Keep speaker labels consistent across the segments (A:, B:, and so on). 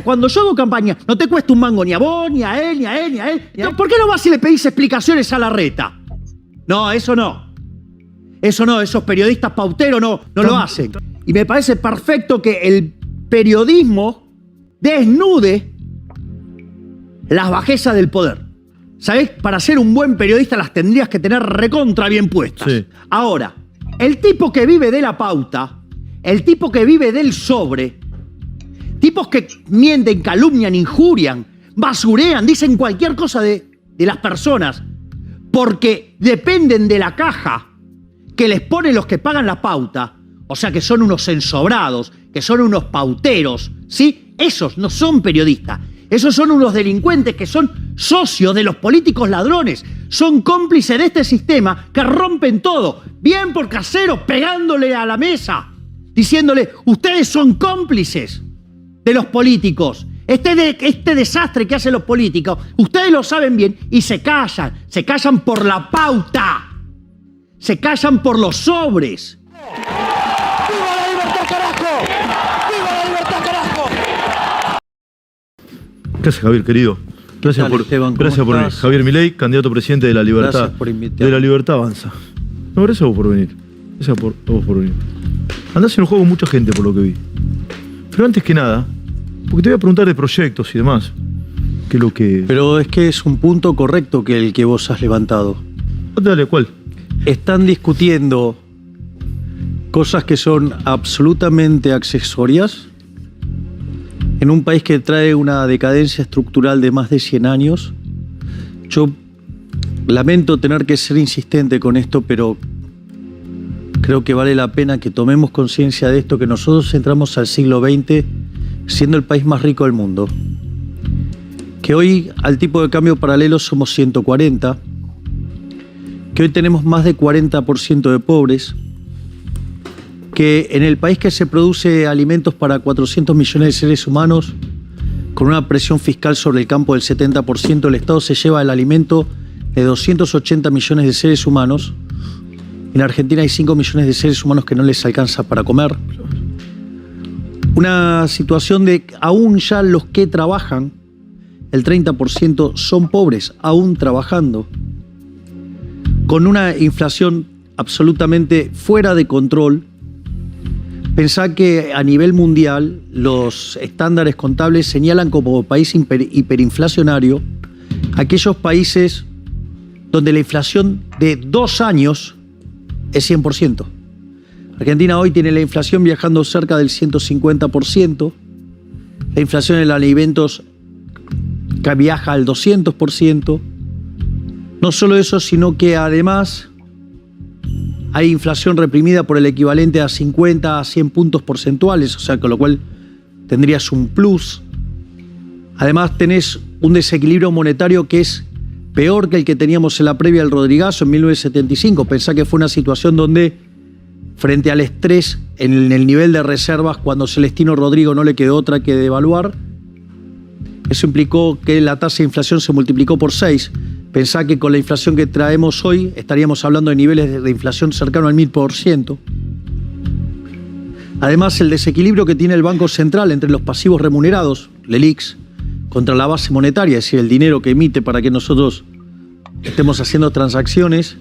A: Cuando yo hago campaña, no te cuesta un mango ni a vos, ni a él, ni a él, ni a él. Ni a él. ¿Por qué no vas y le pedís explicaciones a Larreta? No, eso no. Eso no, esos periodistas pauteros no lo hacen. Y me parece perfecto que el periodismo desnude las bajezas del poder. ¿Sabés? Para ser un buen periodista las tendrías que tener recontra bien puestas. Sí. Ahora, el tipo que vive de la pauta, el tipo que vive del sobre, tipos que mienten, calumnian, injurian, basurean, dicen cualquier cosa de las personas porque dependen de la caja que les ponen los que pagan la pauta, o sea que son unos ensobrados, que son unos pauteros, ¿sí? Esos no son periodistas. Esos son unos delincuentes que son socios de los políticos ladrones. Son cómplices de este sistema que rompen todo. Bien por caseros, pegándole a la mesa, diciéndole, ustedes son cómplices de los políticos. Este desastre que hacen los políticos, ustedes lo saben bien y se callan por la pauta. Se callan por los sobres.
B: ¡Viva la libertad, carajo! ¡Viva la libertad, carajo!
C: Gracias, Javier, querido. Gracias por venir. Javier Milei, candidato presidente de La Libertad. Gracias por invitarme. De La Libertad Avanza. No, gracias a vos por venir. Gracias a vos por venir. Andás en el juego con mucha gente, por lo que vi. Pero antes que nada, porque te voy a preguntar de proyectos y demás. Que lo que...
D: Pero es que es un punto correcto que el que vos has levantado.
C: Dale, ¿cuál?
D: Están discutiendo cosas que son absolutamente accesorias en un país que trae una decadencia estructural de más de 100 años. Yo lamento tener que ser insistente con esto, pero creo que vale la pena que tomemos conciencia de esto, que nosotros entramos al siglo XX siendo el país más rico del mundo. Que hoy, al tipo de cambio paralelo, somos 140. Que hoy tenemos más de 40% de pobres. Que en el país que se produce alimentos para 400 millones de seres humanos, con una presión fiscal sobre el campo del 70%, el Estado se lleva el alimento de 280 millones de seres humanos. En Argentina hay 5 millones de seres humanos que no les alcanza para comer. Una situación de aún ya los que trabajan, el 30% son pobres, aún trabajando. Con una inflación absolutamente fuera de control. Pensá que a nivel mundial los estándares contables señalan como país hiperinflacionario aquellos países donde la inflación de 2 años es 100%. Argentina hoy tiene la inflación viajando cerca del 150%, la inflación en alimentos que viaja al 200%. No solo eso, sino que además hay inflación reprimida por el equivalente a 50 a 100 puntos porcentuales, o sea, con lo cual tendrías un plus. Además tenés un desequilibrio monetario que es peor que el que teníamos en la previa del Rodrigazo en 1975. Pensá que fue una situación donde, frente al estrés en el nivel de reservas, cuando Celestino Rodrigo no le quedó otra que devaluar, eso implicó que la tasa de inflación se multiplicó por 6. Pensá que con la inflación que traemos hoy estaríamos hablando de niveles de inflación cercano al 1000%. Además, el desequilibrio que tiene el Banco Central entre los pasivos remunerados, LELIQs, contra la base monetaria, es decir, el dinero que emite para que nosotros estemos haciendo transacciones,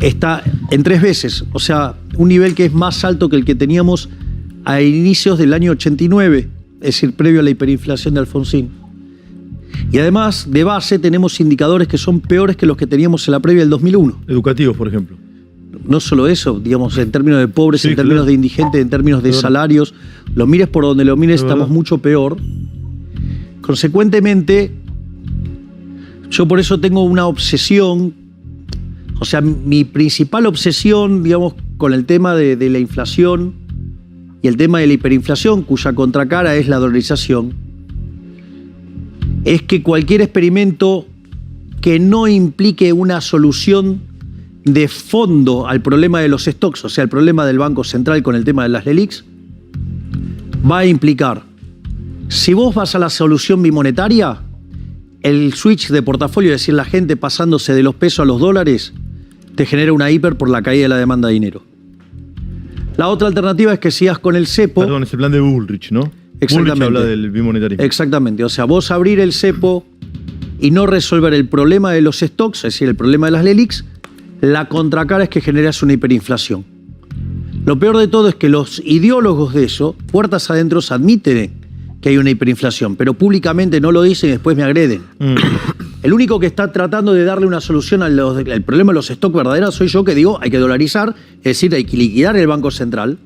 D: está en 3 veces. O sea, un nivel que es más alto que el que teníamos a inicios del año 89, es decir, previo a la hiperinflación de Alfonsín. Y además, de base, tenemos indicadores que son peores que los que teníamos en la previa del 2001.
C: Educativos, por ejemplo.
D: No solo eso, digamos, en términos de pobres, sí, en términos de indigentes, en términos de salarios, lo mires por donde lo mires, estamos mucho peor. Consecuentemente, yo por eso tengo una obsesión, o sea, mi principal obsesión, digamos, con el tema de la inflación y el tema de la hiperinflación, cuya contracara es la dolarización, es que cualquier experimento que no implique una solución de fondo al problema de los stocks, o sea, el problema del Banco Central con el tema de las LELIQs, va a implicar, si vos vas a la solución bimonetaria, el switch de portafolio, es decir, la gente pasándose de los pesos a los dólares, te genera una hiper por la caída de la demanda de dinero. La otra alternativa es que sigas con el cepo.
C: Perdón, es el plan de Bullrich, ¿no?
D: Exactamente.
C: Bullrich habla del bimonetarismo.
D: Exactamente. O sea, vos abrir el cepo y no resolver el problema de los stocks, es decir, el problema de las LELIQs, la contracara es que generas una hiperinflación. Lo peor de todo es que los ideólogos de eso, puertas adentro, admiten que hay una hiperinflación, pero públicamente no lo dicen y después me agreden. El único que está tratando de darle una solución al problema de los stocks verdaderos soy yo, que digo, hay que dolarizar, es decir, hay que liquidar el Banco Central.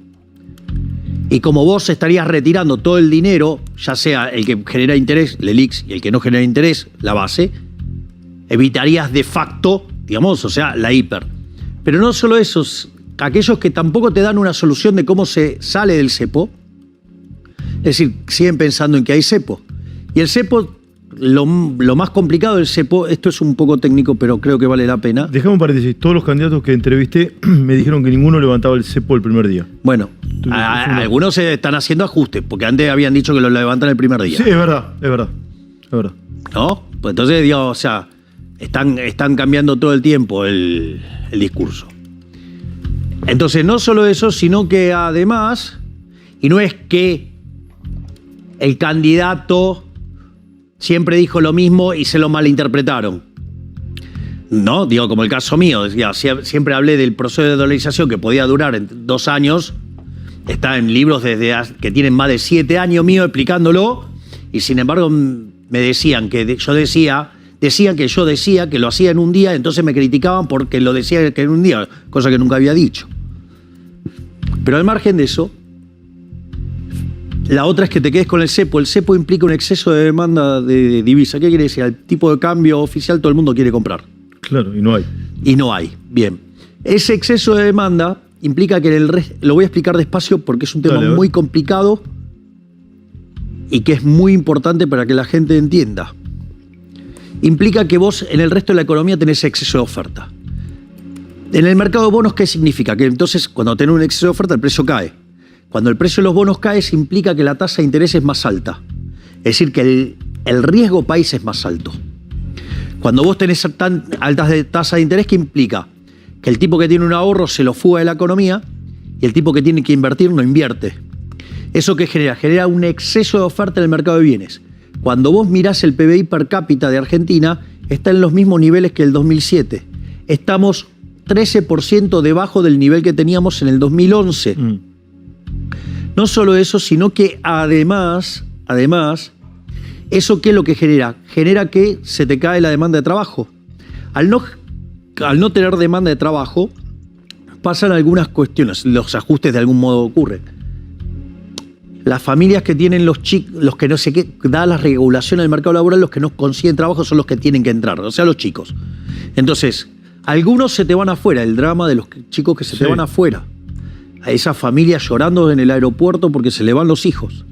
D: Y como vos estarías retirando todo el dinero, ya sea el que genera interés, LELIQs, y el que no genera interés, la base, evitarías de facto, digamos, o sea, la hiper. Pero no solo esos, aquellos que tampoco te dan una solución de cómo se sale del cepo, es decir, siguen pensando en que hay cepo. Y el cepo, lo más complicado del cepo, esto es un poco técnico, pero creo que vale la pena.
C: Dejame un paréntesis, todos los candidatos que entrevisté me dijeron que ninguno levantaba el cepo el primer día.
D: Bueno, algunos se están haciendo ajustes, porque antes habían dicho que lo levantan el primer día.
C: Sí, es verdad.
D: ¿No? Pues entonces, digamos, o sea, están cambiando todo el tiempo el discurso. Entonces, no solo eso, sino que además, y no es que el candidato siempre dijo lo mismo y se lo malinterpretaron. No, digo, como el caso mío, decía, siempre hablé del proceso de dolarización que podía durar 2 años. Está en libros que tienen más de 7 años mío explicándolo, y sin embargo me decían que decían que yo decía que lo hacía en un día, entonces me criticaban porque lo decía que en un día, cosa que nunca había dicho. Pero al margen de eso, la otra es que te quedes con el cepo. El cepo implica un exceso de demanda de divisa. ¿Qué quiere decir? Al tipo de cambio oficial todo el mundo quiere comprar.
C: Claro, y no hay.
D: Y no hay. Bien. Ese exceso de demanda implica que lo voy a explicar despacio porque es un tema muy complicado y que es muy importante para que la gente entienda. Implica que vos en el resto de la economía tenés exceso de oferta. En el mercado de bonos, ¿qué significa? Que entonces cuando tenés un exceso de oferta el precio cae. Cuando el precio de los bonos cae, se implica que la tasa de interés es más alta. Es decir, que el riesgo país es más alto. Cuando vos tenés tan altas de tasa de interés, ¿qué implica? Que el tipo que tiene un ahorro se lo fuga de la economía y el tipo que tiene que invertir no invierte. ¿Eso qué genera? Genera un exceso de oferta en el mercado de bienes. Cuando vos mirás el PBI per cápita de Argentina, está en los mismos niveles que el 2007. Estamos 13% debajo del nivel que teníamos en el 2011. No solo eso, sino que además, ¿eso qué es lo que genera? Genera que se te cae la demanda de trabajo. Al no tener demanda de trabajo, pasan algunas cuestiones, los ajustes de algún modo ocurren. Las familias que tienen los que no sé qué, da la regulación del mercado laboral, los que no consiguen trabajo son los que tienen que entrar, o sea, los chicos. Entonces, algunos se te van afuera, el drama de los chicos que se te van afuera. A esas familias llorando en el aeropuerto porque se le van los hijos.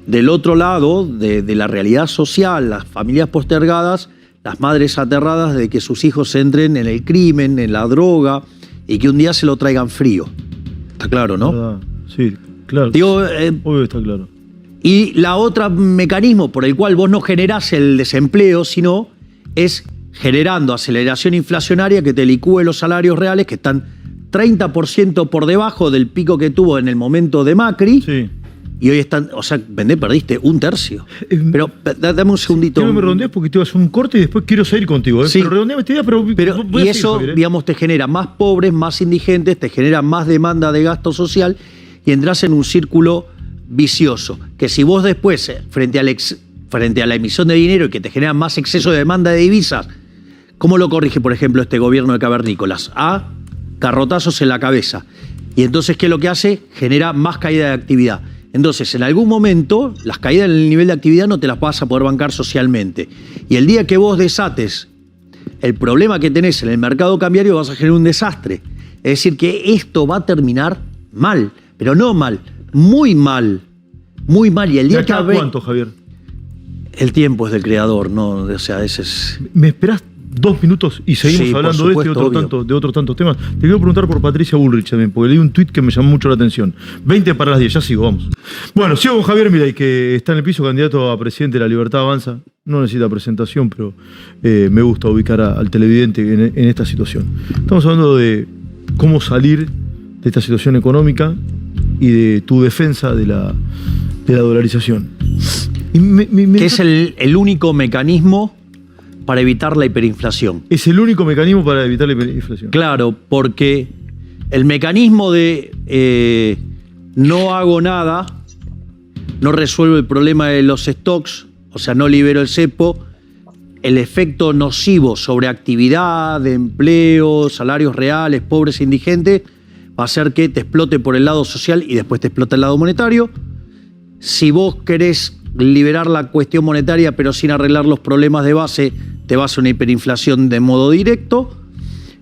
D: Del otro lado, de la realidad social, las familias postergadas, las madres aterradas de que sus hijos entren en el crimen, en la droga, y que un día se lo traigan frío. Está claro, ¿no?
C: ¿Verdad? Sí, claro.
D: Digo,
C: obvio está claro.
D: Y la otra mecanismo por el cual vos no generás el desempleo, sino es generando aceleración inflacionaria que te licúe los salarios reales, que están 30% por debajo del pico que tuvo en el momento de Macri.
C: Sí.
D: Y hoy están, o sea, perdiste 1/3. Pero dame un segundito.
C: No me redondees porque te vas a un corte y después quiero seguir contigo.
D: Sí.
C: Pero redondeame esta idea, pero
D: y eso, Javier, digamos, te genera más pobres, más indigentes, te genera más demanda de gasto social y entras en un círculo vicioso. Que si vos después, frente a la emisión de dinero y que te genera más exceso de demanda de divisas, ¿cómo lo corrige, por ejemplo, este gobierno de Cavernícolas? Carrotazos en la cabeza. Y entonces, ¿qué es lo que hace? Genera más caída de actividad. Entonces, en algún momento, las caídas en el nivel de actividad no te las vas a poder bancar socialmente. Y el día que vos desates el problema que tenés en el mercado cambiario, vas a generar un desastre. Es decir, que esto va a terminar mal, pero no mal, muy mal. Muy mal. Y el día que
C: ¿cuánto, Javier?
D: El tiempo es del creador, ¿no? O sea, ese es...
C: ¿Me esperás 2 minutos y seguimos hablando de este y otros tantos temas? Te quiero preguntar por Patricia Bullrich también, porque leí un tuit que me llamó mucho la atención. 20 para las 10, ya sigo, vamos. Bueno, sigo con Javier Milei, que está en el piso, candidato a presidente de La Libertad Avanza. No necesita presentación, pero me gusta ubicar al televidente en esta situación. Estamos hablando de cómo salir de esta situación económica y de tu defensa de de la dolarización.
D: Que es el único mecanismo para evitar la hiperinflación.
C: Es el único mecanismo para evitar la hiperinflación.
D: Claro, porque el mecanismo de no hago nada no resuelve el problema de los stocks, o sea, no libero el cepo. El efecto nocivo sobre actividad, de empleo, salarios reales, pobres e indigentes, va a hacer que te explote por el lado social y después te explota el lado monetario. Si vos querés liberar la cuestión monetaria pero sin arreglar los problemas de base, te vas a una hiperinflación de modo directo.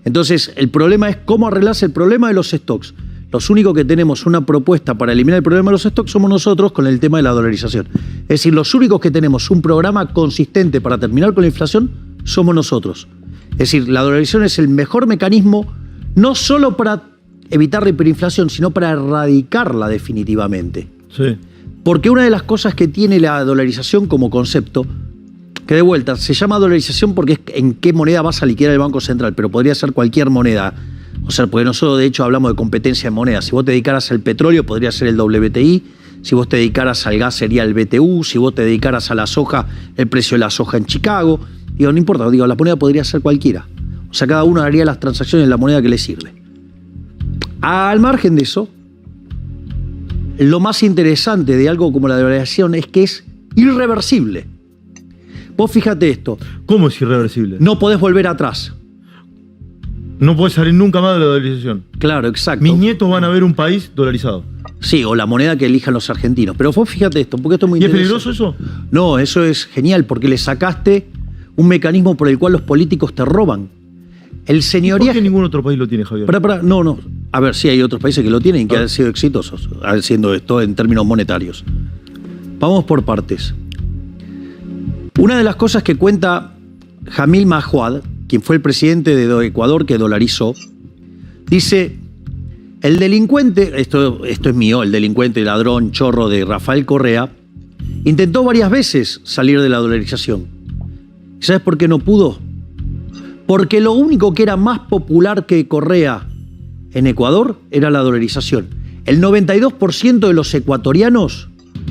D: Entonces, el problema es cómo arreglás el problema de los stocks. Los únicos que tenemos una propuesta para eliminar el problema de los stocks somos nosotros con el tema de la dolarización. Es decir, los únicos que tenemos un programa consistente para terminar con la inflación somos nosotros. Es decir, la dolarización es el mejor mecanismo no solo para evitar la hiperinflación, sino para erradicarla definitivamente.
C: Sí.
D: Porque una de las cosas que tiene la dolarización como concepto, que de vuelta se llama dolarización porque es en qué moneda vas a liquidar el Banco Central, pero podría ser cualquier moneda. O sea, porque nosotros de hecho hablamos de competencia en monedas. Si vos te dedicaras al petróleo podría ser el WTI, si vos te dedicaras al gas sería el BTU, si vos te dedicaras a la soja, el precio de la soja en Chicago. Digo, no importa, digo, la moneda podría ser cualquiera. O sea, cada uno haría las transacciones en la moneda que le sirve. Al margen de eso, lo más interesante de algo como la dolarización es que es irreversible. Vos fíjate esto.
C: ¿Cómo es irreversible?
D: No podés volver atrás.
C: No podés salir nunca más de la dolarización.
D: Claro, exacto.
C: Mis nietos van a ver un país dolarizado.
D: Sí, o la moneda que elijan los argentinos. Pero vos fíjate esto, porque esto es muy interesante.
C: ¿Y es peligroso eso?
D: No, eso es genial, porque le sacaste un mecanismo por el cual los políticos te roban. El señoría...
C: ¿Por qué ningún otro país lo tiene, Javier?
D: No. A ver, sí hay otros países que lo tienen y que han sido exitosos haciendo esto en términos monetarios. Vamos por partes. Una de las cosas que cuenta Jamil Mahuad, quien fue el presidente de Ecuador que dolarizó, dice, el delincuente, esto es mío, el delincuente, ladrón, chorro de Rafael Correa, intentó varias veces salir de la dolarización. ¿Sabes por qué no pudo? Porque lo único que era más popular que Correa en Ecuador era la dolarización. El 92% de los ecuatorianos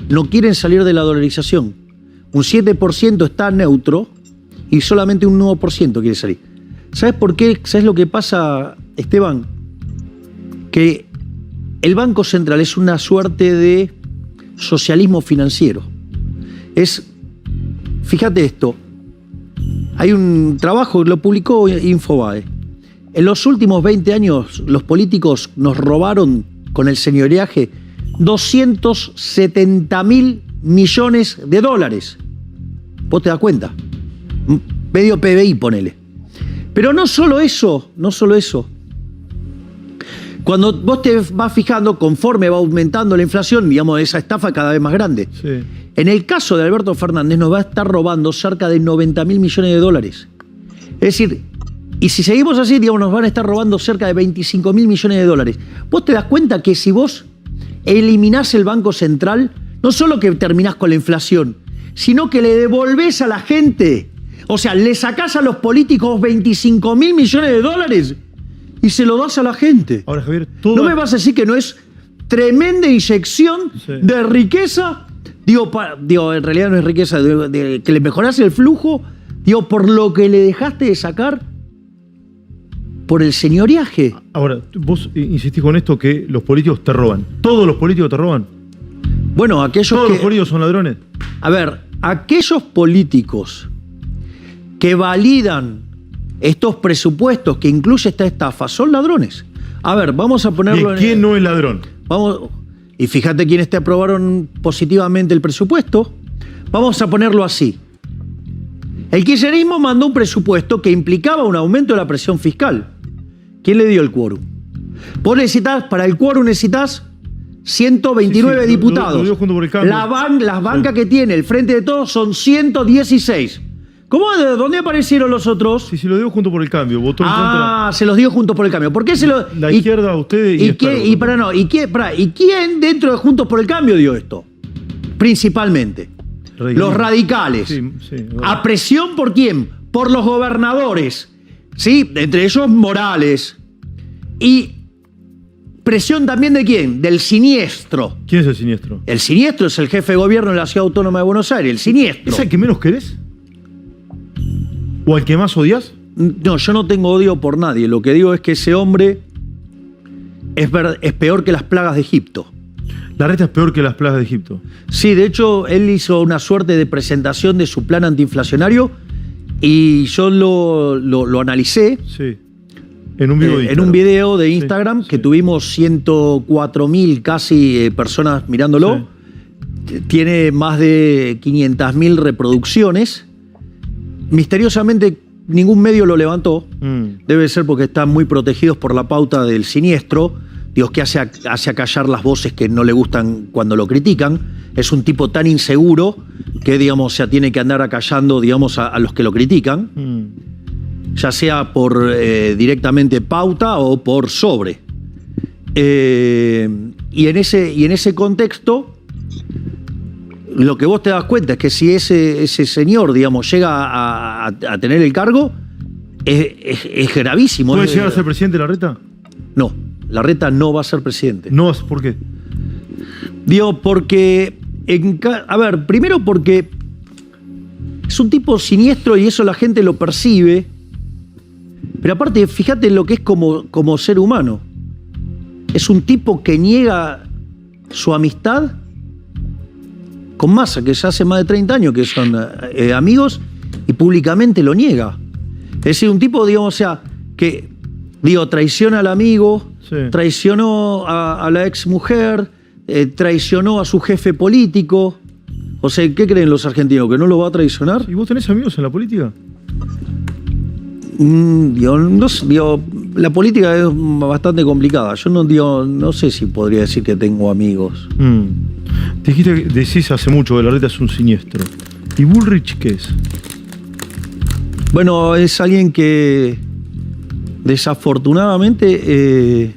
D: no quieren salir de la dolarización. Un 7% está neutro y solamente un 9% quiere salir. ¿Sabes por qué? ¿Sabes lo que pasa, Esteban? Que el Banco Central es una suerte de socialismo financiero. Fíjate esto, hay un trabajo, lo publicó Infobae. En los últimos 20 años los políticos nos robaron con el señoreaje 270.000 millones de dólares. ¿Vos te das cuenta? Medio PBI, ponele. Pero no solo eso. Cuando vos te vas fijando, conforme va aumentando la inflación, digamos, esa estafa cada vez más grande.
C: Sí.
D: En el caso de Alberto Fernández nos va a estar robando cerca de 90.000 millones de dólares. Es decir, y si seguimos así, digamos, nos van a estar robando cerca de 25.000 millones de dólares. Vos te das cuenta que si vos eliminás el Banco Central, no solo que terminás con la inflación, sino que le devolvés a la gente, o sea, le sacás a los políticos 25.000 millones de dólares y se lo das a la gente.
C: Ahora, Javier,
D: ¿No me vas a decir que no es tremenda inyección de riqueza? Digo, en realidad no es riqueza, de que le mejorás el flujo, digo, por lo que le dejaste de sacar por el señoreaje.
C: Ahora, vos insistís con esto que los políticos te roban. ¿Todos los políticos te roban?
D: Bueno, aquellos
C: ¿Todos los políticos son ladrones?
D: A ver, aquellos políticos que validan estos presupuestos que incluye esta estafa son ladrones. A ver, vamos a ponerlo
C: en... ¿Quién no es ladrón?
D: Y fíjate quiénes te aprobaron positivamente el presupuesto. Vamos a ponerlo así. El kirchnerismo mandó un presupuesto que implicaba un aumento de la presión fiscal. ¿Quién le dio el quórum? Vos necesitas, para el quórum necesitas 129 diputados.
C: Lo dio junto por el cambio.
D: Las bancas que tiene el Frente de Todos son 116. ¿Cómo? ¿De dónde aparecieron los otros?
C: Sí, se lo dio junto por el cambio. Votó en contra.
D: Se los dio juntos por el cambio. ¿Por qué se lo...?
C: La izquierda, usted y
D: ¿Y quién dentro de Juntos por el Cambio dio esto? Principalmente. Los radicales.
C: Sí,
D: ¿A presión por quién? Por los gobernadores. ¿Sí? Entre ellos Morales. expresión también de quién, del siniestro.
C: ¿Quién es el siniestro?
D: El siniestro es el jefe de gobierno de la Ciudad Autónoma de Buenos Aires, el siniestro.
C: ¿Es el que menos querés? ¿O al que más odias?
D: No, yo no tengo odio por nadie. Lo que digo es que ese hombre es peor que las plagas de Egipto.
C: Larreta es peor que las plagas de Egipto.
D: Sí, de hecho, él hizo una suerte de presentación de su plan antiinflacionario y yo lo analicé.
C: Sí. En un video
D: en un video de Instagram que tuvimos 104.000 casi personas mirándolo. Sí. Tiene más de 500.000 reproducciones. Misteriosamente ningún medio lo levantó. Debe ser porque están muy protegidos por la pauta del siniestro. Dios, que hace acallar las voces que no le gustan cuando lo critican. Es un tipo tan inseguro que, digamos, se tiene que andar acallando, digamos, a los que lo critican. Ya sea por directamente pauta o por sobre. Y en ese contexto, lo que vos te das cuenta es que si ese señor, digamos, llega a tener el cargo, es gravísimo.
C: ¿Puede llegar a ser presidente Larreta?
D: No, Larreta no va a ser presidente.
C: No, ¿por qué?
D: Digo, porque... a ver, primero porque es un tipo siniestro y eso la gente lo percibe. Pero aparte, fíjate lo que es como ser humano. Es un tipo que niega su amistad con Massa, que ya hace más de 30 años que son amigos, y públicamente lo niega. Es decir, un tipo, digamos, o sea, que, traiciona al amigo, sí. Traicionó a la ex mujer, traicionó a su jefe político. O sea, ¿qué creen los argentinos? ¿Que no lo va a traicionar?
C: ¿Y vos tenés amigos en la política?
D: La política es bastante complicada. Yo no sé si podría decir que tengo amigos.
C: Decís hace mucho que Larreta es un siniestro. ¿Y Bullrich qué es?
D: Bueno, es alguien que desafortunadamente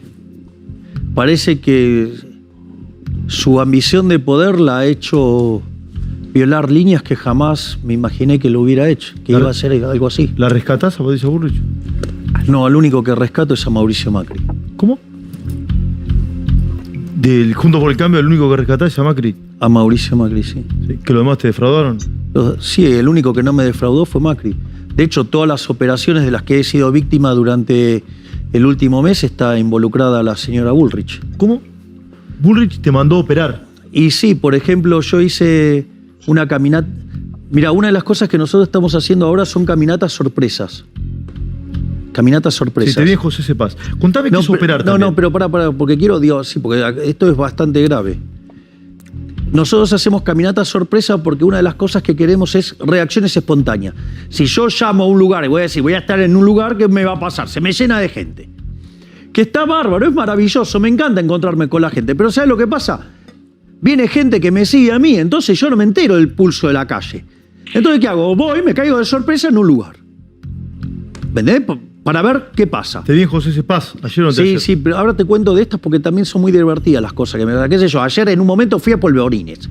D: parece que su ambición de poder la ha hecho violar líneas que jamás me imaginé que lo hubiera hecho, que iba a ser algo así.
C: ¿La rescatás a Patricia Bullrich?
D: No, al único que rescato es a Mauricio Macri.
C: ¿Cómo? Del Juntos por el Cambio, el único que rescatás es a Macri.
D: A Mauricio Macri, sí.
C: ¿Que los demás te defraudaron?
D: Sí, el único que no me defraudó fue Macri. De hecho, todas las operaciones de las que he sido víctima durante el último mes está involucrada la señora Bullrich.
C: ¿Cómo? Bullrich te mandó a operar.
D: Y sí, por ejemplo, yo hice una caminata. Mira, una de las cosas que nosotros estamos haciendo ahora son caminatas sorpresas. Caminatas sorpresas.
C: Sí, te viene José Cepaz. Contame qué es operar también.
D: No, pero pará, porque sí, porque esto es bastante grave. Nosotros hacemos caminatas sorpresa porque una de las cosas que queremos es reacciones espontáneas. Si yo llamo a un lugar y voy a decir, voy a estar en un lugar, ¿qué me va a pasar? Se me llena de gente. Que está bárbaro, es maravilloso, me encanta encontrarme con la gente. Pero ¿sabes lo que pasa? Viene gente que me sigue a mí, entonces yo no me entero del pulso de la calle. Entonces, ¿qué hago? Voy, me caigo de sorpresa en un lugar. ¿Entendés? Para ver qué pasa.
C: Te vi en José Cepaz, ayer o
D: Sí, sí, pero ahora te cuento de estas porque también son muy divertidas las cosas que me dan. ¿Qué sé yo? Ayer en un momento fui a Polvorines.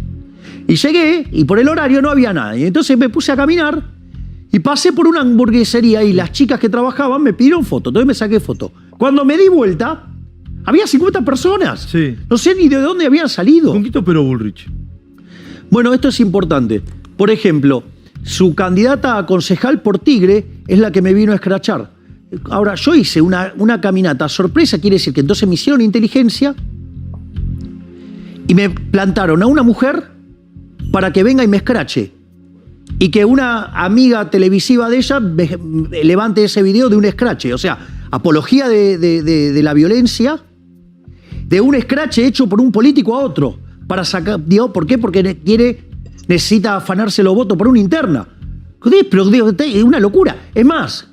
D: Y llegué y por el horario no había nadie. Entonces me puse a caminar y pasé por una hamburguesería y las chicas que trabajaban me pidieron foto. Entonces me saqué foto. Cuando me di vuelta, había 50 personas.
C: Sí.
D: No sé ni de dónde habían salido.
C: ¿Con qué te operó Bullrich?
D: Bueno, esto es importante. Por ejemplo, su candidata a concejal por Tigre es la que me vino a escrachar. Ahora, yo hice una caminata sorpresa, quiere decir que entonces me hicieron inteligencia y me plantaron a una mujer para que venga y me escrache. Y que una amiga televisiva de ella me levante ese video de un escrache. O sea, apología de la violencia, de un escrache hecho por un político a otro. Para sacar, digo, ¿por qué? Porque necesita afanarse los votos por una interna. Pero digo, es una locura. Es más,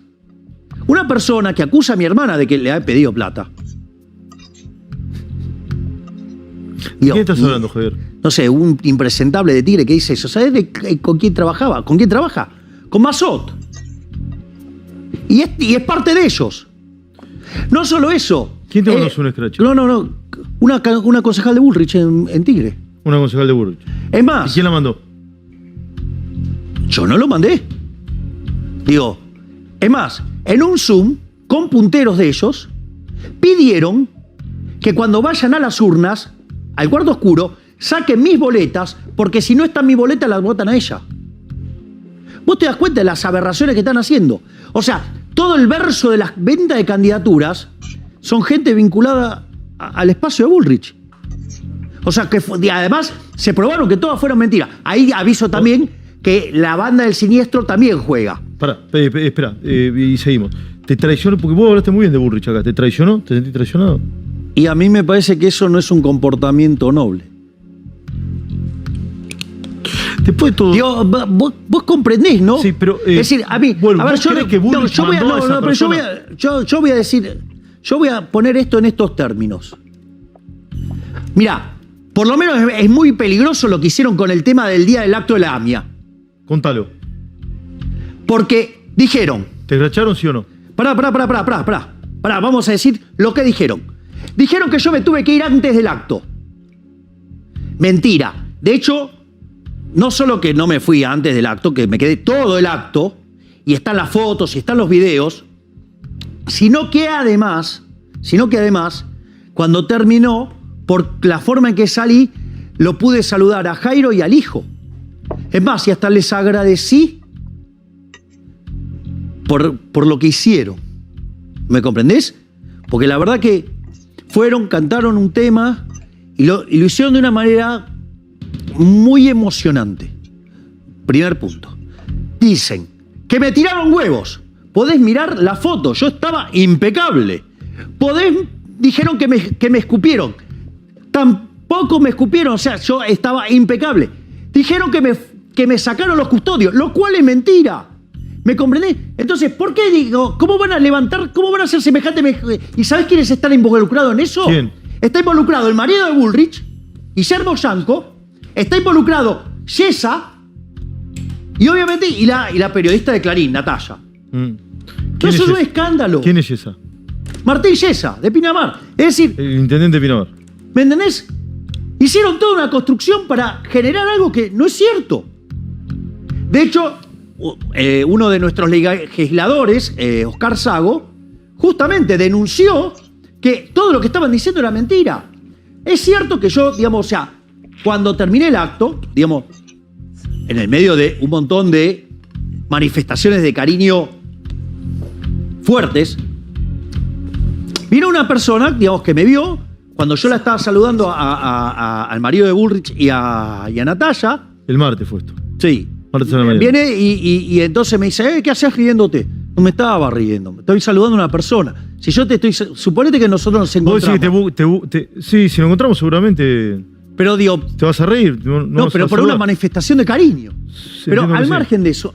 D: una persona que acusa a mi hermana de que le ha pedido plata.
C: ¿De qué estás hablando, Javier?
D: No sé, un impresentable de Tigre que dice eso. ¿Sabes con quién trabajaba? ¿Con quién trabaja? Con Mazot. Y es parte de ellos. No solo eso.
C: ¿Quién te conoce un escrache?
D: No. Una concejal de Bullrich en Tigre.
C: Una concejal de Bullrich.
D: Es más.
C: ¿Y quién la mandó?
D: Yo no lo mandé. Digo, es más, en un Zoom, con punteros de ellos, pidieron que cuando vayan a las urnas, al cuarto oscuro, saquen mis boletas, porque si no están mis boletas, las votan a ella. ¿Vos te das cuenta de las aberraciones que están haciendo? O sea, todo el verso de las ventas de candidaturas son gente vinculada al espacio de Bullrich. O sea, que además se probaron que todas fueron mentiras. Ahí aviso también que la banda del siniestro también juega.
C: Pará, espera, y seguimos. ¿Te traicionó? Porque vos hablaste muy bien de Bullrich acá. ¿Te traicionó? ¿Te sentís traicionado?
D: Y a mí me parece que eso no es un comportamiento noble.
C: Después de todo...
D: Digo, vos comprendés, ¿no?
C: Sí, pero...
D: es decir, a mí...
C: Bueno,
D: a ver,
C: ¿vos crees que Bullrich
D: yo voy a decir... Yo voy a poner esto en estos términos. Mirá, por lo menos es muy peligroso lo que hicieron con el tema del día del acto de la AMIA.
C: Contalo.
D: Porque dijeron...
C: ¿Te escracharon, sí o no?
D: Pará, vamos a decir lo que dijeron. Dijeron que yo me tuve que ir antes del acto. Mentira. De hecho, no solo que no me fui antes del acto, que me quedé todo el acto, y están las fotos y están los videos, sino que además, cuando terminó, por la forma en que salí, lo pude saludar a Jairo y al hijo. Es más, y hasta les agradecí por lo que hicieron. ¿Me comprendés? Porque la verdad que fueron, cantaron un tema y lo hicieron de una manera muy emocionante. Primer punto. Dicen que me tiraron huevos. Podés mirar la foto, yo estaba impecable. Dijeron que me escupieron. Tampoco me escupieron, o sea, yo estaba impecable. Dijeron que me sacaron los custodios, lo cual es mentira. ¿Me comprendés? Entonces, ¿por qué digo? ¿Cómo van a levantar? ¿Cómo van a hacer semejante? ¿Y sabés quiénes están involucrados en eso?
C: ¿Quién?
D: Está involucrado el marido de Bullrich, Guillermo Yanco, está involucrado Yesa y obviamente y la periodista de Clarín, Natalia. Eso es un escándalo.
C: ¿Quién es Yesa?
D: Martín Yesa, de Pinamar. Es decir,
C: el intendente de Pinamar.
D: ¿Me entendés? Hicieron toda una construcción para generar algo que no es cierto. De hecho, uno de nuestros legisladores, Oscar Sago, justamente denunció que todo lo que estaban diciendo era mentira. Es cierto que yo, digamos, o sea, cuando terminé el acto, digamos, en el medio de un montón de manifestaciones de cariño fuertes, vino una persona, digamos, que me vio cuando yo la estaba saludando al marido de Bullrich y a Natalia. El
C: martes fue esto.
D: Sí.
C: Martes a la mañana.
D: Viene y entonces me dice, ¿qué haces riéndote? No me estaba riendo, me estoy saludando a una persona. Si yo te estoy... Suponete que nosotros nos encontramos.
C: Sí, si nos encontramos seguramente...
D: Pero digo...
C: ¿Te vas a reír?
D: No, pero por una manifestación de cariño. Sí, pero al margen de eso...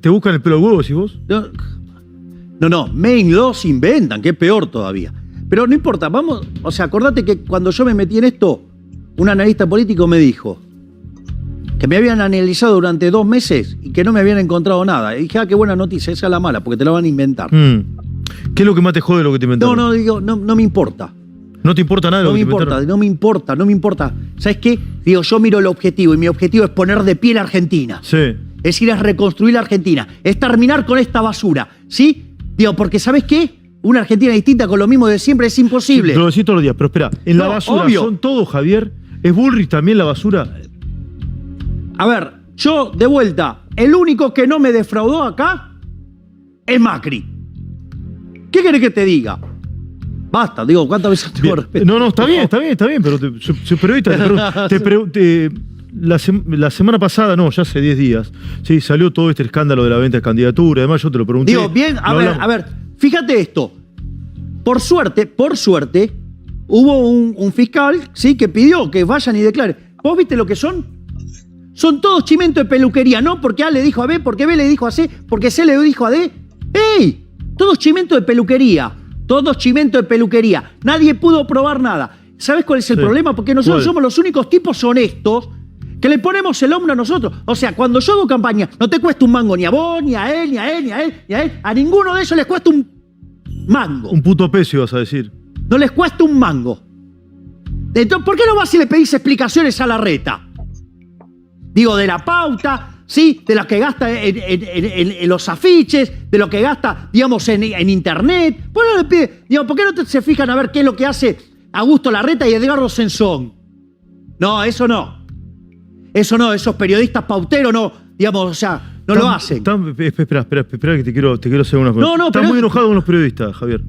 C: ¿Te buscan el pelo al huevo, si vos?
D: No, los inventan, que es peor todavía. Pero no importa, vamos... O sea, acordate que cuando yo me metí en esto, un analista político me dijo que me habían analizado durante 2 meses y que no me habían encontrado nada. Y dije, qué buena noticia, esa es la mala, porque te la van a inventar.
C: ¿Qué es lo que más te jode de lo que te inventaron?
D: No me importa.
C: ¿No te importa nada de lo que te inventaron?
D: No me importa. ¿Sabes qué? Digo, yo miro el objetivo y mi objetivo es poner de pie la Argentina.
C: Sí.
D: Es decir, es reconstruir la Argentina. Es terminar con esta basura. ¿Sí? Digo, porque ¿sabes qué? Una Argentina distinta con lo mismo de siempre es imposible.
C: Sí, lo decís todos los días, pero espera, en la basura obvio. ¿Son todos, Javier? ¿Es Bullrich también la basura?
D: A ver, yo, de vuelta, el único que no me defraudó acá es Macri. ¿Qué querés que te diga? Basta, digo, ¿cuántas veces tengo respeto?
C: No, está bien, pero soy periodista. La semana pasada, ya hace 10 días, sí, salió todo este escándalo de la venta de candidatura. Además, yo te lo pregunté.
D: Digo, bien, a ver, fíjate esto. Por suerte, hubo un fiscal, sí, que pidió que vayan y declaren. ¿Vos viste lo que son? Son todos chimentos de peluquería, ¿no? Porque A le dijo a B, porque B le dijo a C, porque C le dijo a D. ¡Ey! Todos chimentos de peluquería. Todos chimentos de peluquería. Nadie pudo probar nada. ¿Sabes cuál es el problema? Porque nosotros somos los únicos tipos honestos que le ponemos el hombro a nosotros. O sea, cuando yo hago campaña, no te cuesta un mango ni a vos, ni a él, ni a él, ni a él, ni a él. A ninguno de ellos les cuesta un mango.
C: Un puto peso, ibas a decir.
D: No les cuesta un mango. Entonces, ¿por qué no vas y le pedís explicaciones a Larreta? Digo, de la pauta, ¿sí? De lo que gasta en los afiches, de lo que gasta, digamos, en internet. ¿Por qué no le pide? Digo, ¿por qué no se fijan a ver qué es lo que hace
A: Augusto Larreta y Edgardo Sensón. No, eso no. Eso no, esos periodistas pauteros no, digamos, o sea, no lo hacen.
C: Espera, que te quiero hacer una cosa.
A: No,
C: Estás muy enojado con los periodistas, Javier.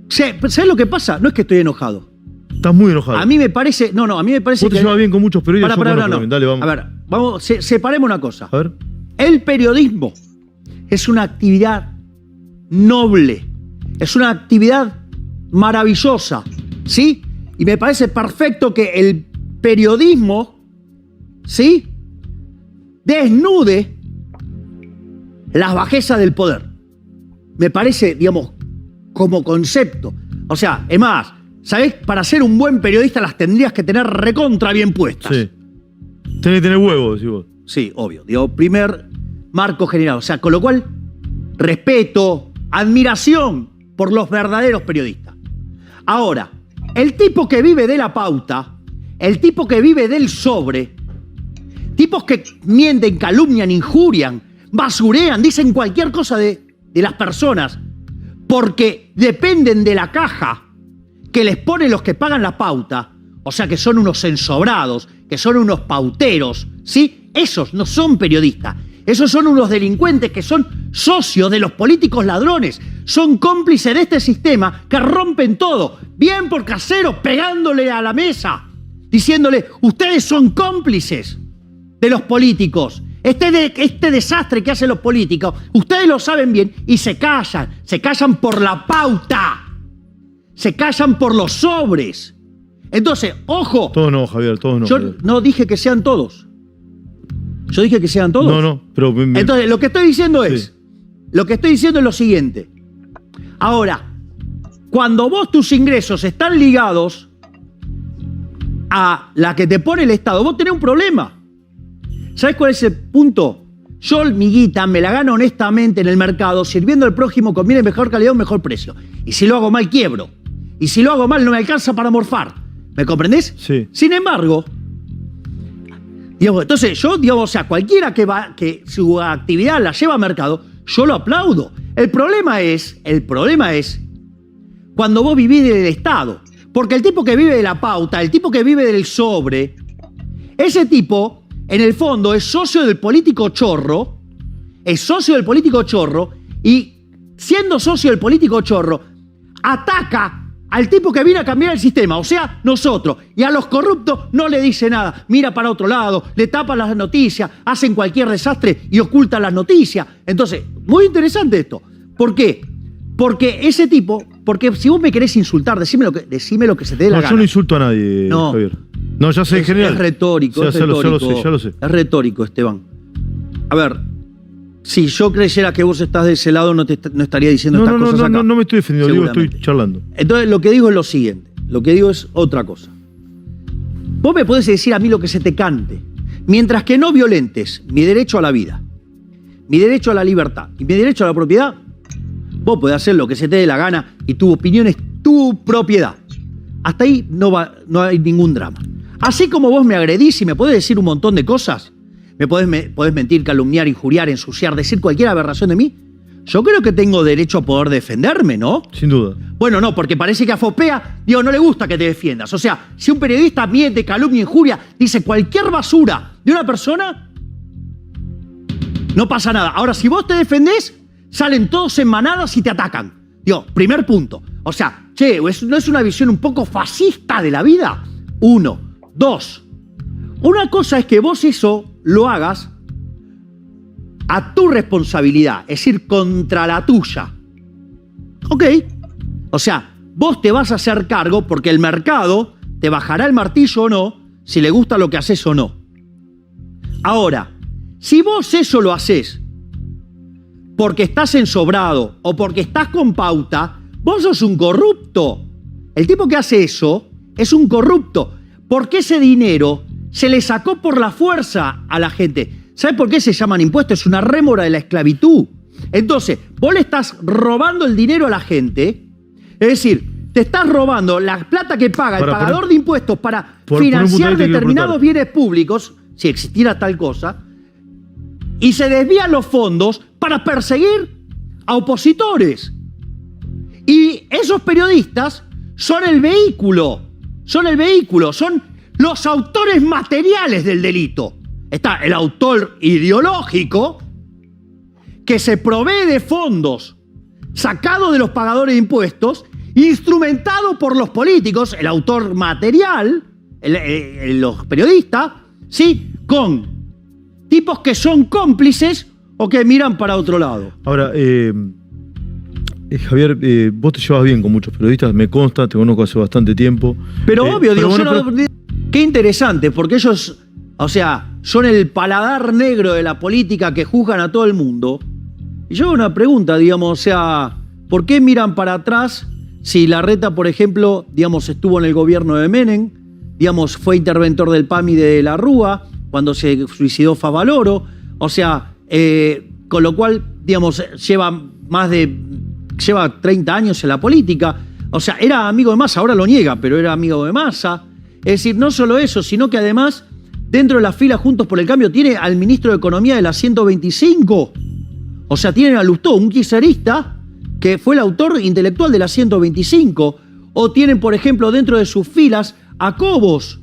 A: ¿Sabes lo que pasa? No es que estoy enojado.
C: Estás muy enojado.
A: A mí me parece, a mí me parece
C: Vos te llevas bien con muchos periodistas.
A: Dale, vamos. A ver, separemos una cosa.
C: A ver.
A: El periodismo es una actividad noble, es una actividad maravillosa, ¿sí? Y me parece perfecto que el periodismo, ¿sí?, desnude las bajezas del poder. Me parece, digamos, como concepto. O sea, es más, ¿sabés? Para ser un buen periodista las tendrías que tener recontra bien puestas.
C: Sí. Tenés que tener huevos, decís vos.
A: Sí, obvio. Digo, primer marco general. O sea, con lo cual, respeto, admiración por los verdaderos periodistas. Ahora, el tipo que vive de la pauta, el tipo que vive del sobre, tipos que mienten, calumnian, injurian, basurean, dicen cualquier cosa de las personas, porque dependen de la caja que les ponen los que pagan la pauta, o sea que son unos ensobrados, que son unos pauteros, ¿sí? Esos no son periodistas, esos son unos delincuentes que son socios de los políticos ladrones, son cómplices de este sistema que rompen todo, bien por caseros, pegándole a la mesa, diciéndole, ustedes son cómplices de los políticos. Este desastre que hacen los políticos, ustedes lo saben bien y se callan por la pauta, se callan por los sobres. Entonces, ojo.
C: Todos no, Javier, todos no.
A: Yo
C: Javier.
A: no dije que sean todos. Yo dije que sean todos.
C: No, pero...
A: Entonces, lo que estoy diciendo es lo siguiente. Ahora, cuando vos tus ingresos están ligados a la que te pone el Estado, vos tenés un problema. ¿Sabés cuál es el punto? Yo mi guita me la gano honestamente en el mercado, sirviendo al prójimo con bien mejor calidad, un mejor precio. Y si lo hago mal, quiebro. Y si lo hago mal, no me alcanza para morfar. ¿Me comprendés?
C: Sí.
A: Sin embargo, digamos, entonces yo, digamos, o sea, cualquiera que su actividad la lleva a mercado, yo lo aplaudo. El problema es cuando vos vivís del Estado. Porque el tipo que vive de la pauta, el tipo que vive del sobre, ese tipo, en el fondo, es socio del político chorro, y siendo socio del político chorro, ataca al tipo que viene a cambiar el sistema, o sea, nosotros, y a los corruptos no le dice nada, mira para otro lado, le tapan las noticias, hacen cualquier desastre y ocultan las noticias. Entonces, muy interesante esto. ¿Por qué? Porque ese tipo, porque si vos me querés insultar, decime lo que se te dé la gana.
C: Yo no insulto a nadie, Javier. No, ya sé, en general.
A: Es retórico,
C: ya lo sé.
A: Es retórico, Esteban. A ver, si yo creyera que vos estás de ese lado, no estaría diciendo estas cosas acá.
C: No me estoy defendiendo, digo, estoy charlando.
A: Entonces, lo que digo es lo siguiente. Lo que digo es otra cosa. Vos me podés decir a mí lo que se te cante, mientras que no violentes mi derecho a la vida, mi derecho a la libertad y mi derecho a la propiedad, vos podés hacer lo que se te dé la gana y tu opinión es tu propiedad. Hasta ahí no hay ningún drama. Así como vos me agredís y me podés decir un montón de cosas, me podés mentir, calumniar, injuriar, ensuciar, decir cualquier aberración de mí, yo creo que tengo derecho a poder defenderme, ¿no?
C: Sin duda.
A: Bueno, no, porque parece que a Fopea, no le gusta que te defiendas. O sea, si un periodista miente, calumnia, injuria, dice cualquier basura de una persona, no pasa nada. Ahora, si vos te defendés, salen todos en manadas y te atacan. Primer punto. O sea, ¿no es una visión un poco fascista de la vida? 1. 2. Una cosa es que vos eso lo hagas a tu responsabilidad, es decir, contra la tuya. ¿Ok? O sea, vos te vas a hacer cargo porque el mercado te bajará el martillo o no, si le gusta lo que haces o no. Ahora, si vos eso lo haces porque estás ensobrado o porque estás con pauta, vos sos un corrupto. El tipo que hace eso es un corrupto, porque ese dinero se le sacó por la fuerza a la gente. ¿Sabes por qué se llaman impuestos? Es una rémora de la esclavitud. Entonces, vos le estás robando el dinero a la gente, es decir, te estás robando la plata que paga el pagador de impuestos para financiar determinados bienes públicos, si existiera tal cosa, y se desvían los fondos para perseguir a opositores. Y esos periodistas son el vehículo, son los autores materiales del delito. Está el autor ideológico, que se provee de fondos sacados de los pagadores de impuestos, instrumentado por los políticos, el autor material, los periodistas, ¿sí? Con tipos que son cómplices o que miran para otro lado.
C: Ahora, Javier, vos te llevas bien con muchos periodistas, me consta, te conozco hace bastante tiempo.
A: Pero obvio, digo, qué interesante, porque ellos, o sea, son el paladar negro de la política que juzgan a todo el mundo. Y yo hago una pregunta, digamos, o sea, ¿por qué miran para atrás si Larreta, por ejemplo, digamos, estuvo en el gobierno de Menem, digamos, fue interventor del PAMI de la Rúa, cuando se suicidó Favaloro, o sea, con lo cual, digamos, lleva 30 años en la política, o sea, era amigo de Massa, ahora lo niega, pero era amigo de Massa. Es decir, no solo eso, sino que además, dentro de la fila Juntos por el Cambio, tiene al ministro de Economía de la 125, o sea, tienen a Lustó, un kirchnerista, que fue el autor intelectual de la 125, o tienen, por ejemplo, dentro de sus filas a Cobos,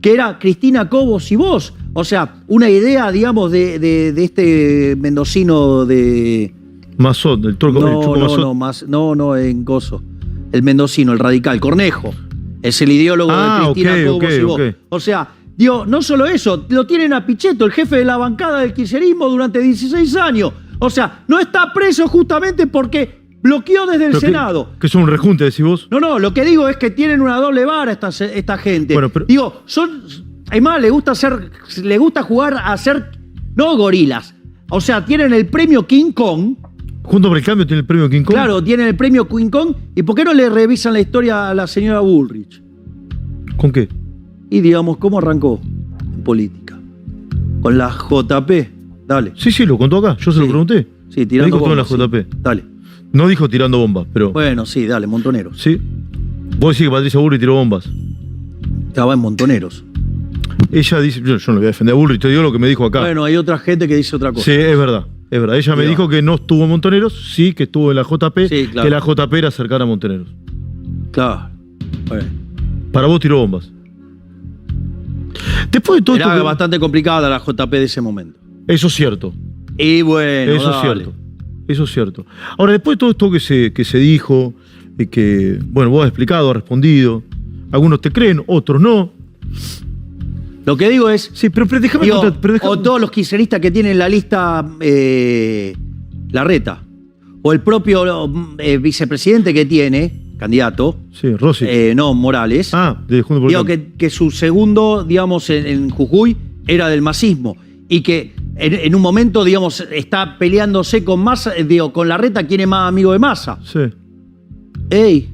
A: que era Cristina Cobos y vos, o sea, una idea, digamos, de este mendocino de...
C: Mazot, el turco, el Chuco Mazot.
A: No, en Coso. El mendocino, el radical, Cornejo. Es el ideólogo de Cristina Cobos y vos. O sea, digo, no solo eso, lo tienen a Pichetto, el jefe de la bancada del kirchnerismo durante 16 años. O sea, no está preso justamente porque bloqueó desde el Senado.
C: ¿Que es un rejunte, decís vos?
A: No, lo que digo es que tienen una doble vara esta gente.
C: Bueno, pero...
A: Digo, además le gusta jugar a ser, no gorilas. O sea, tienen el premio King Kong.
C: ¿Junto por el Cambio tiene el premio King Kong?
A: Claro, tienen el premio King Kong. ¿Y por qué no le revisan la historia a la señora Bullrich?
C: ¿Con qué?
A: Y digamos, ¿cómo arrancó en política? Con la JP. Dale.
C: Sí, lo contó acá. Yo se lo pregunté.
A: Sí, tirando
C: bombas. Dijo todo en la JP.
A: Dale.
C: No dijo tirando bombas, pero...
A: Bueno, sí, dale, Montoneros.
C: Sí. Vos decís que Patricia Bullrich tiró bombas.
A: Estaba en Montoneros.
C: Ella dice... Yo no le voy a defender a Bullrich, te digo lo que me dijo acá.
A: Bueno, hay otra gente que dice otra cosa.
C: Sí, es verdad. Ella me dijo que no estuvo en Montoneros, sí, que estuvo en la JP,
A: sí, claro.
C: Que la JP era cercana a Montoneros.
A: Claro. Bueno.
C: Para vos tiró bombas. Después de todo
A: era bastante complicada la JP de ese momento.
C: Eso es cierto.
A: Y bueno,
C: eso es cierto. Eso es cierto. Ahora, después de todo esto que se dijo, que, bueno, vos has explicado, has respondido, algunos te creen, otros no.
A: Lo que digo es...
C: Sí, pero déjame contar.
A: O todos los kirchneristas que tienen la lista Larreta. O el propio vicepresidente que tiene, candidato.
C: Sí, Rossi.
A: No, Morales.
C: De Juntos por el Cambio.
A: Que su segundo, digamos, en Jujuy era del masismo. Y que en un momento, digamos, está peleándose con Massa, con Larreta, ¿quién es más amigo de Massa?
C: Sí.
A: ¡Ey!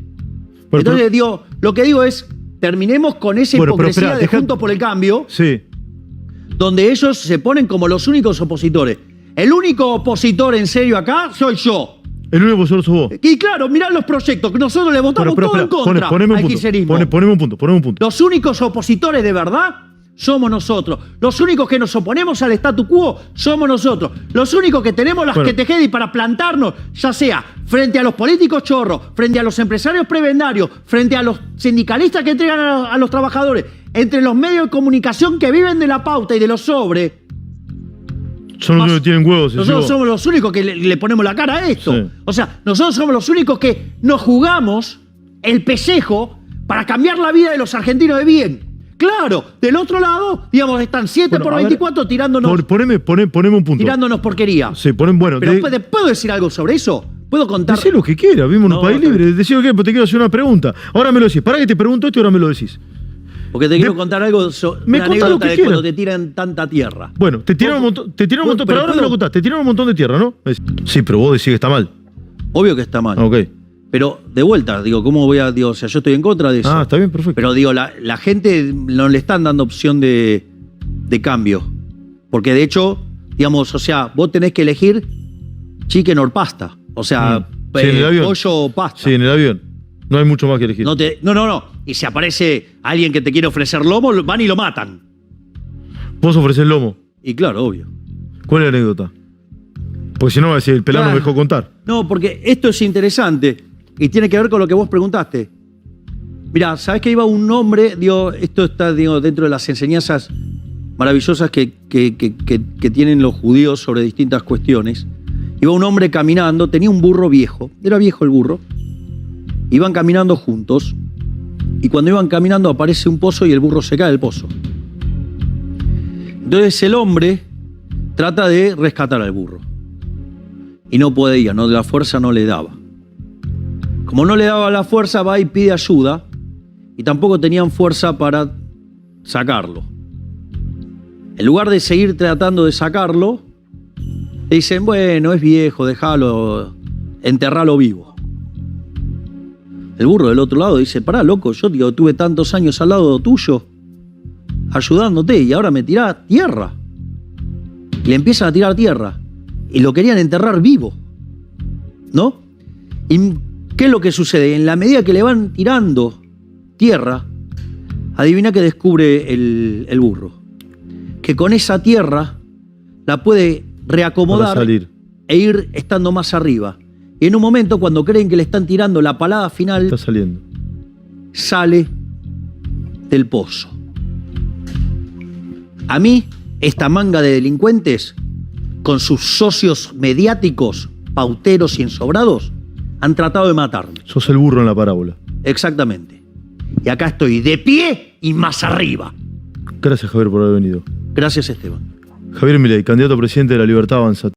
A: Bueno, entonces, lo que digo es, terminemos con esa hipocresía de Juntos por el Cambio,
C: sí,
A: donde ellos se ponen como los únicos opositores. El único opositor en serio acá soy yo.
C: El único opositor sos vos.
A: Y claro, mirá los proyectos, que nosotros le votamos todo en contra al kirchnerismo.
C: Poneme un punto.
A: Los únicos opositores de verdad somos nosotros. Los únicos que nos oponemos al statu quo somos nosotros. Los únicos que tenemos las que tejer para plantarnos, ya sea frente a los políticos chorros, frente a los empresarios prebendarios, frente a los sindicalistas que entregan a los trabajadores, entre los medios de comunicación que viven de la pauta y de los sobres.
C: Son los que tienen huevos.
A: Nosotros somos los únicos que le ponemos la cara a esto. Sí. O sea, nosotros somos los únicos que nos jugamos el pellejo para cambiar la vida de los argentinos de bien. Claro, del otro lado, digamos, están 7 por 24 tirándonos...
C: Poneme un punto.
A: Tirándonos porquería.
C: Sí,
A: Pero ¿puedo decir algo sobre eso? ¿Puedo contar?
C: Decí lo que quieras, vivimos en un país libre. Decí lo que quieras, pero te quiero hacer una pregunta. Ahora me lo decís. Pará que te pregunto esto y ahora me lo decís.
A: Porque te quiero contar algo
C: una anécdota de
A: cuando te tiran tanta tierra.
C: Bueno, te tiran un montón, pero ahora me lo contás. Te tiran un montón de tierra, ¿no? Sí, pero vos decís que está mal.
A: Obvio que está mal.
C: Ok.
A: Pero de vuelta, ¿cómo voy a...? O sea, yo estoy en contra de eso.
C: Está bien, perfecto.
A: Pero la gente no le están dando opción de cambio. Porque de hecho, digamos, o sea, vos tenés que elegir chicken or pasta. O sea, pollo o pasta.
C: Sí, en el avión. No hay mucho más que elegir.
A: No. Y si aparece alguien que te quiere ofrecer lomo, van y lo matan.
C: ¿Vos ofrecés lomo?
A: Y claro, obvio.
C: ¿Cuál es la anécdota? Porque si no, va a decir, el pelado no me dejó contar.
A: No, porque esto es interesante y tiene que ver con lo que vos preguntaste.
D: Mirá, ¿sabés que iba un hombre? Digo, esto está dentro de las enseñanzas maravillosas que tienen los judíos sobre distintas cuestiones. Iba un hombre caminando, tenía un burro viejo, era viejo el burro. Iban caminando juntos y cuando iban caminando aparece un pozo y el burro se cae del pozo. Entonces el hombre trata de rescatar al burro y no podía, no, la fuerza no le daba. Como no le daba la fuerza, va y pide ayuda y tampoco tenían fuerza para sacarlo. En lugar de seguir tratando de sacarlo, le dicen, bueno, es viejo, déjalo, enterralo vivo. El burro del otro lado dice, pará, loco, yo tuve tantos años al lado tuyo, ayudándote, y ahora me tirás tierra. Y le empiezan a tirar tierra. Y lo querían enterrar vivo. ¿No? ¿Y qué es lo que sucede? En la medida que le van tirando tierra, adivina que descubre el burro. Que con esa tierra la puede reacomodar e ir estando más arriba. Y en un momento, cuando creen que le están tirando la palada final,
C: está saliendo.
D: Sale del pozo. A mí, esta manga de delincuentes, con sus socios mediáticos, pauteros y ensobrados, han tratado de matarme.
C: Sos el burro en la parábola.
D: Exactamente. Y acá estoy de pie y más arriba.
C: Gracias, Javier, por haber venido.
D: Gracias, Esteban.
C: Javier Milei, candidato a presidente de La Libertad Avanza.